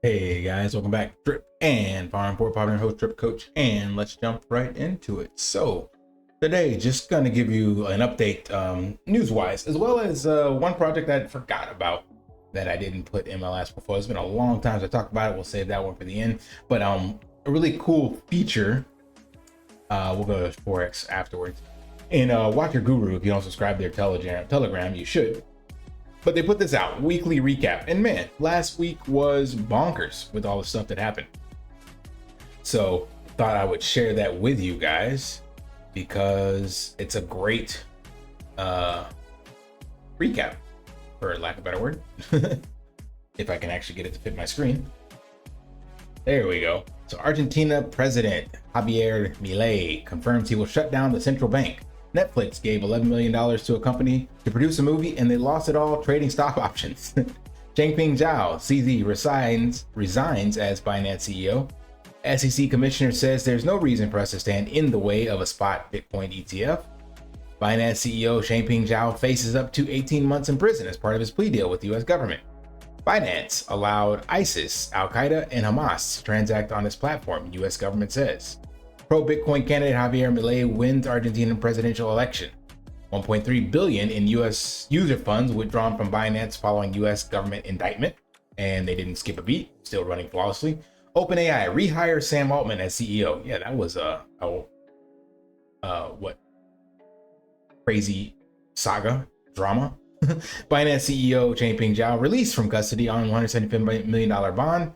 Hey guys, welcome back. Drip and Farm Port Partner host Drip Coach, and let's jump right into it. So today, just gonna give you an update news-wise, as well as one project that I forgot about that I didn't put in my last before. It's been a long time since I talked about it. We'll save that one for the end. But a really cool feature. We'll go to Forex afterwards. And Watch Your Guru, if you don't subscribe to their Telegram, you should. But they put this out, weekly recap. And man, last week was bonkers with all the stuff that happened. So thought I would share that with you guys because it's a great recap, for lack of a better word. If I can actually get it to fit my screen. There we go. So Argentina President Javier Milei confirms he will shut down the central bank. Netflix gave $11 million to a company to produce a movie and they lost it all trading stock options. Changpeng Zhao, CZ, resigns as Binance CEO. SEC commissioner says there's no reason for us to stand in the way of a spot Bitcoin ETF. Binance CEO Changpeng Zhao faces up to 18 months in prison as part of his plea deal with the US government. Binance allowed ISIS, Al-Qaeda, and Hamas to transact on its platform, US government says. Pro-Bitcoin candidate Javier Milei wins Argentinian presidential election. 1.3 billion in US user funds withdrawn from Binance following US government indictment. And they didn't skip a beat, still running flawlessly. OpenAI rehire Sam Altman as CEO. Yeah, that was what crazy saga drama. Binance CEO Changpeng Zhao released from custody on $175 million bond.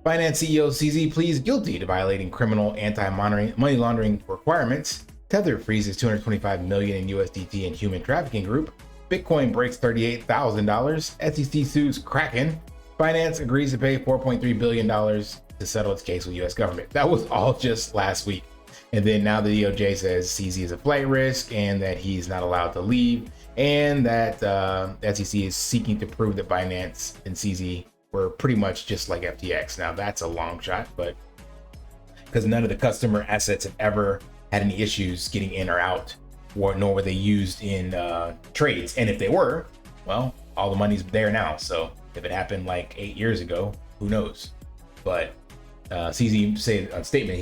Binance CEO CZ pleads guilty to violating criminal anti-money laundering requirements. Tether freezes $225 million in USDT in human trafficking group. Bitcoin breaks $38,000. SEC sues Kraken. Binance agrees to pay $4.3 billion to settle its case with US government. That was all just last week. And then now the DOJ says CZ is a flight risk and that he's not allowed to leave, and that SEC is seeking to prove that Binance and CZ were pretty much just like FTX. Now that's a long shot, but because none of the customer assets have ever had any issues getting in or out, nor were they used in trades. And if they were, well, all the money's there now. So if it happened like 8 years ago, who knows? But CZ said on statement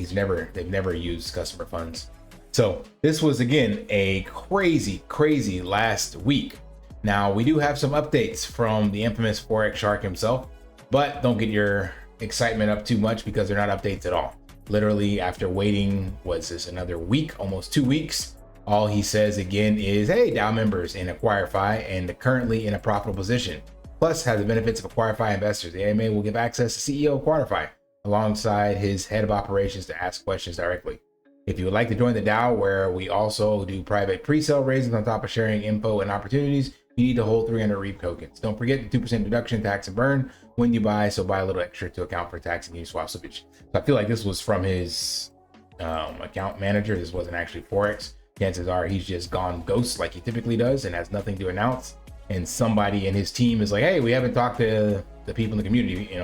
they've never used customer funds. So this was again a crazy last week. Now we do have some updates from the infamous Forex Shark himself, but don't get your excitement up too much because they're not updates at all. Literally after waiting, what's this, another week, almost 2 weeks, all he says again is, hey, DAO members in AcquireFi and currently in a profitable position. Plus has the benefits of AcquireFi investors. The AMA will give access to CEO of AcquireFi alongside his head of operations to ask questions directly. If you would like to join the DAO, where we also do private pre-sale raises on top of sharing info and opportunities, you need to hold 300 REAP tokens. Don't forget the 2% deduction tax and burn when you buy, so buy a little extra to account for tax and swap slippage. So I feel like this was from his account manager. This wasn't actually Forex. Chances are he's just gone ghost like he typically does and has nothing to announce. And somebody in his team is like, hey, we haven't talked to the people in the community,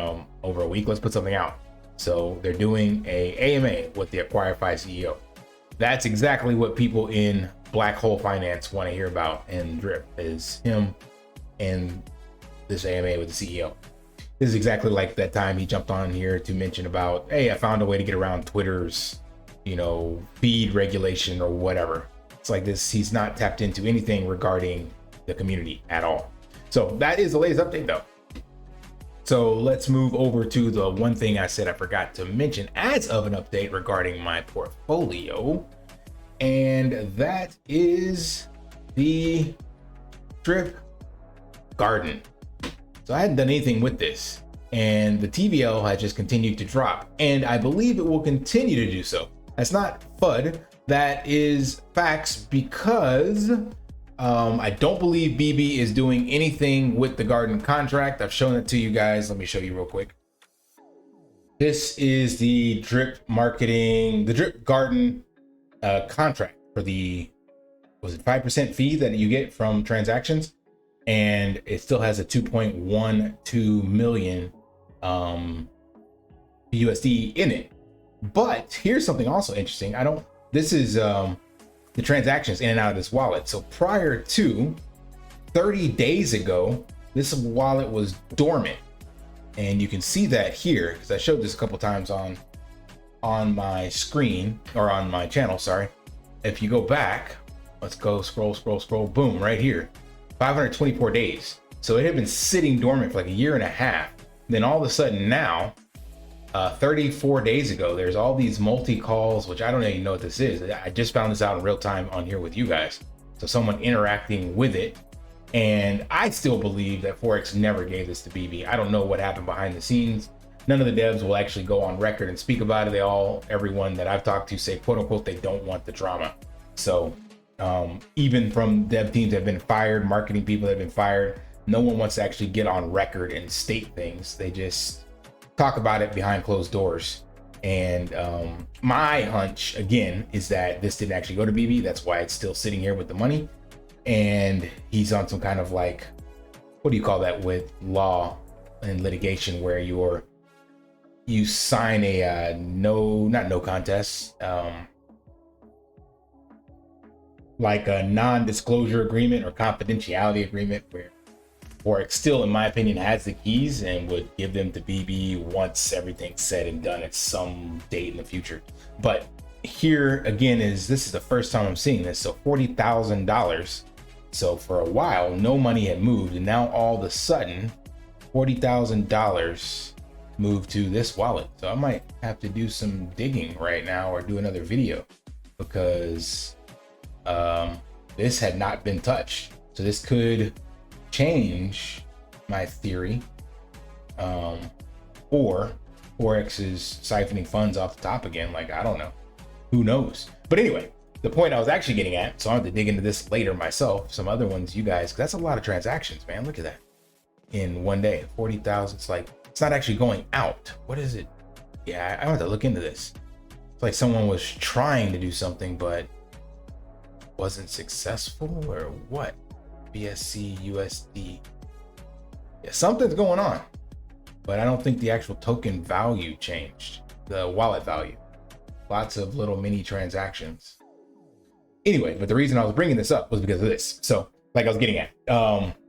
over a week. Let's put something out. So they're doing a AMA with the AcquireFi CEO. That's exactly what people in Black Hole Finance want to hear about, and Drip is him and this AMA with the CEO. This is exactly like that time he jumped on here to mention about, hey, I found a way to get around Twitter's, feed regulation or whatever. It's like this, he's not tapped into anything regarding the community at all. So that is the latest update though. So let's move over to the one thing I said I forgot to mention as of an update regarding my portfolio. And that is the Drip Garden. So I hadn't done anything with this, and the TVL has just continued to drop, and I believe it will continue to do so. That's not FUD, that is facts, because I don't believe BB is doing anything with the Garden contract. I've shown it to you guys. Let me show you real quick. This is the Drip Garden contract for the, was it 5% fee that you get from transactions, and it still has a 2.12 million USD in it. But here's something also interesting. This is the transactions in and out of this wallet. So prior to 30 days ago, this wallet was dormant. And you can see that here, because I showed this a couple times on my screen, or on my channel, sorry. If you go back, let's go scroll, boom, right here, 524 days. So it had been sitting dormant for like a year and a half. Then all of a sudden now, 34 days ago, there's all these multi-calls, which I don't even know what this is. I just found this out in real time on here with you guys. So someone interacting with it. And I still believe that Forex never gave this to BB. I don't know what happened behind the scenes. None of the devs will actually go on record and speak about it. Everyone that I've talked to say, quote unquote, they don't want the drama. So even from dev teams that have been fired, marketing people that have been fired, no one wants to actually get on record and state things. They just talk about it behind closed doors. And my hunch, again, is that this didn't actually go to BB. That's why it's still sitting here with the money. And he's on some kind of like, what do you call that with law and litigation, where you sign a not no contest, like a non-disclosure agreement or confidentiality agreement, where Forex still, in my opinion, has the keys and would give them to BB once everything's said and done at some date in the future. But here again this is the first time I'm seeing this. So $40,000. So for a while, no money had moved, and now all of a sudden, $40,000 moved to this wallet. So I might have to do some digging right now or do another video, because this had not been touched. So this could change my theory, or Forex is siphoning funds off the top again. Like, I don't know, who knows? But anyway, the point I was actually getting at, so I have to dig into this later myself, some other ones, you guys, 'cause that's a lot of transactions, man. Look at that in one day, 40,000. It's like, it's not actually going out. What is it? Yeah, I have to look into this. It's like someone was trying to do something, but wasn't successful, or what? BSC, USD. Yeah, something's going on, but I don't think the actual token value changed, the wallet value. Lots of little mini transactions. Anyway, but the reason I was bringing this up was because of this. So, like I was getting at,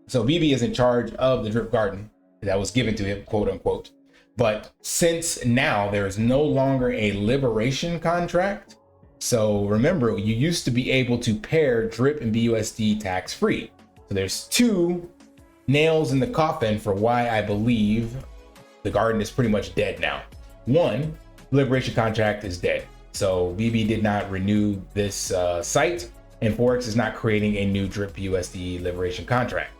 so BB is in charge of the drip garden that was given to him, quote unquote. But since now there is no longer a liberation contract, so remember, you used to be able to pair drip and BUSD tax free. So there's two nails in the coffin for why I believe the garden is pretty much dead now. One, liberation contract is dead. So BB did not renew this site, and Forex is not creating a new drip BUSD liberation contract.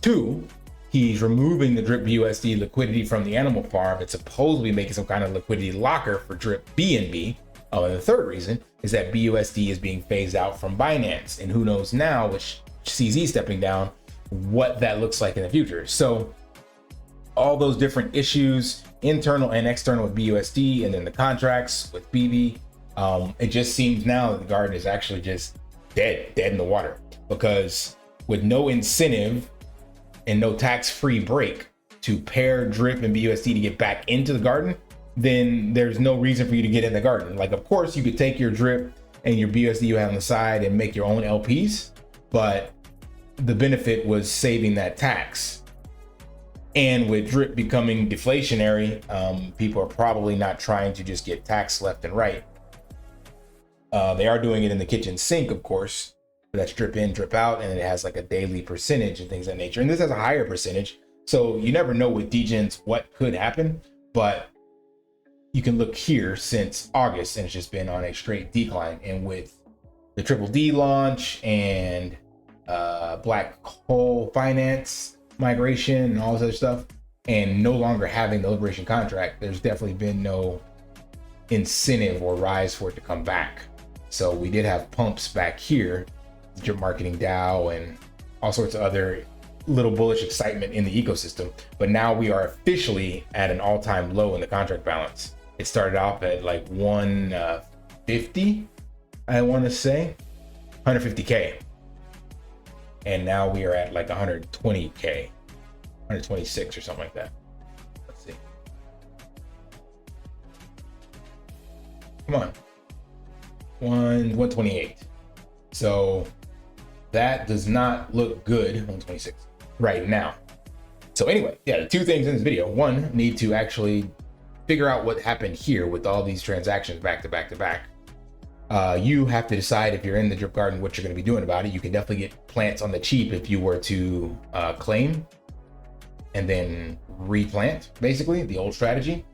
Two, he's removing the drip BUSD liquidity from the animal farm and supposedly making some kind of liquidity locker for drip BNB. Oh, and the third reason is that BUSD is being phased out from Binance, and who knows now, which CZ stepping down, what that looks like in the future. So all those different issues, internal and external with BUSD, and then the contracts with BB, it just seems now that the garden is actually just dead in the water, because with no incentive and no tax-free break to pair drip and BUSD to get back into the garden, then there's no reason for you to get in the garden. Like, of course you could take your drip and your BUSD you have on the side and make your own LPs, but the benefit was saving that tax. And with drip becoming deflationary, people are probably not trying to just get taxed left and right. They are doing it in the kitchen sink, of course, but that's drip in, drip out, and it has like a daily percentage and things of that nature. And this has a higher percentage, so you never know with degens what could happen. But you can look here since August, and it's just been on a straight decline. And with the Triple D launch and black hole finance migration and all this other stuff, and no longer having the liberation contract, there's definitely been no incentive or rise for it to come back. So we did have pumps back here, drip marketing DAO and all sorts of other little bullish excitement in the ecosystem. But now we are officially at an all-time low in the contract balance. It started off at like 150, I want to say 150K. And now we are at like 120K, 126 or something like that. Let's see. Come on. 128. So that does not look good. 126 right now. So anyway, yeah, the two things in this video. One, need to actually figure out what happened here with all these transactions back to back to back. You have to decide if you're in the drip garden, what you're going to be doing about it. You can definitely get plants on the cheap if you were to claim and then replant, basically the old strategy.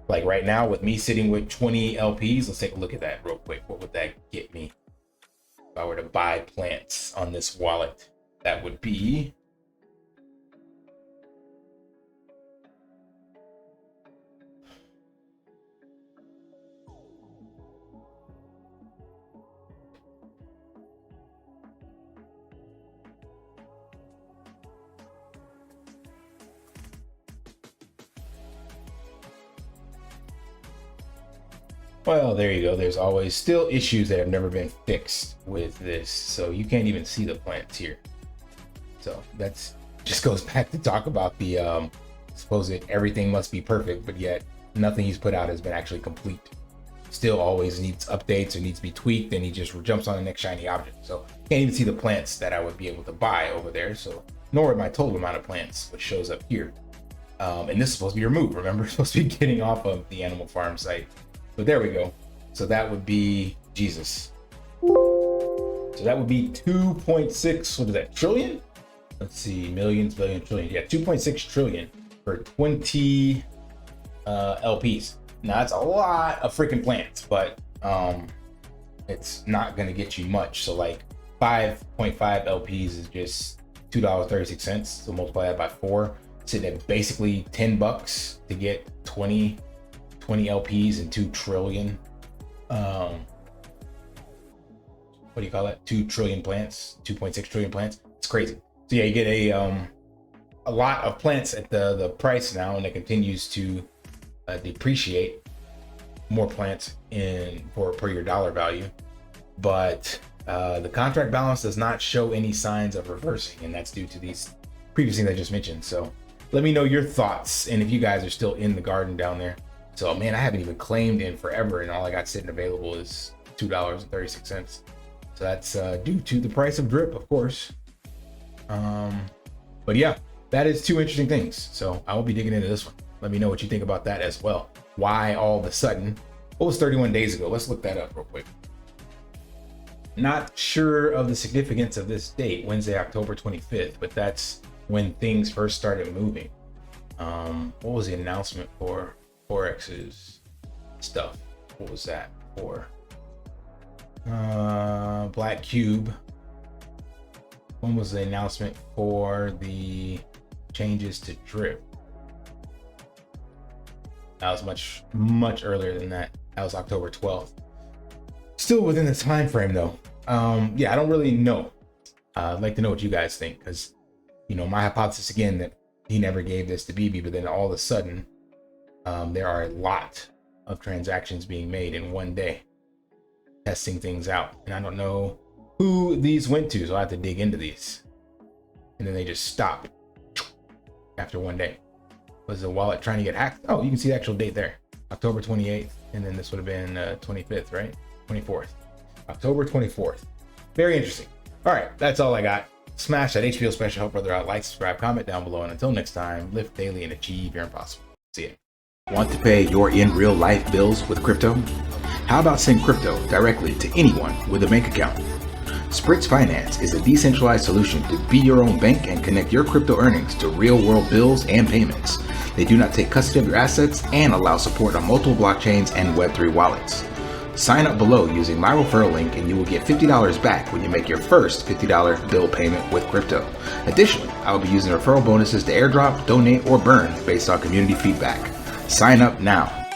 Like right now with me sitting with 20 LPs, let's take a look at that real quick. What would that get me if I were to buy plants on this wallet? That would be well, there you go. There's always still issues that have never been fixed with this. So you can't even see the plants here. So that's just goes back to talk about the supposed everything must be perfect, but yet nothing he's put out has been actually complete. Still always needs updates or needs to be tweaked, and he just jumps on the next shiny object. So can't even see the plants that I would be able to buy over there. So nor my total amount of plants, which shows up here. And this is supposed to be removed. Remember, it's supposed to be getting off of the animal farm site. But there we go. So that would be Jesus. So that would be 2.6, what is that, trillion? Let's see, millions, billion, trillion. Yeah, 2.6 trillion for 20 LPs. Now that's a lot of freaking plants, but it's not gonna get you much. So like 5.5 LPs is just $2.36. So multiply that by 4, sitting at basically $10 to get 20 LPs and 2 trillion. What do you call that? 2 trillion plants, 2.6 trillion plants. It's crazy. So yeah, you get a lot of plants at the price now, and it continues to depreciate. More plants per your dollar value, but the contract balance does not show any signs of reversing, and that's due to these previous things I just mentioned. So let me know your thoughts, and if you guys are still in the garden down there. So man, I haven't even claimed in forever, and all I got sitting available is $2.36. So that's due to the price of drip, of course. But yeah, that is 2 interesting things. So I will be digging into this one. Let me know what you think about that as well. Why all of a sudden? What was 31 days ago? Let's look that up real quick. Not sure of the significance of this date, Wednesday, October 25th, but that's when things first started moving. What was the announcement for Forex's stuff? What was that for? Black Cube. When was the announcement for the changes to drip? That was much earlier than that. That was October 12th. Still within the time frame though. Yeah, I don't really know. I'd like to know what you guys think, because my hypothesis again that he never gave this to BB, but then all of a sudden there are a lot of transactions being made in one day, testing things out, and I don't know who these went to, so I have to dig into these. And then they just stop after one day. Was the wallet trying to get hacked? Oh, you can see the actual date there, October 28th, and then this would have been 25th, right? 24th, October 24th. Very interesting. All right, that's all I got. Smash that HBO special, help brother out, like, subscribe, comment down below, and until next time, live daily and achieve your impossible. See ya. Want to pay your in real life bills with crypto? How about send crypto directly to anyone with a bank account? SPRITZ Finance is a decentralized solution to be your own bank and connect your crypto earnings to real world bills and payments. They do not take custody of your assets and allow support on multiple blockchains and Web3 wallets. Sign up below using my referral link and you will get $50 back when you make your first $50 bill payment with crypto. Additionally, I will be using referral bonuses to airdrop, donate, or burn based on community feedback. Sign up now.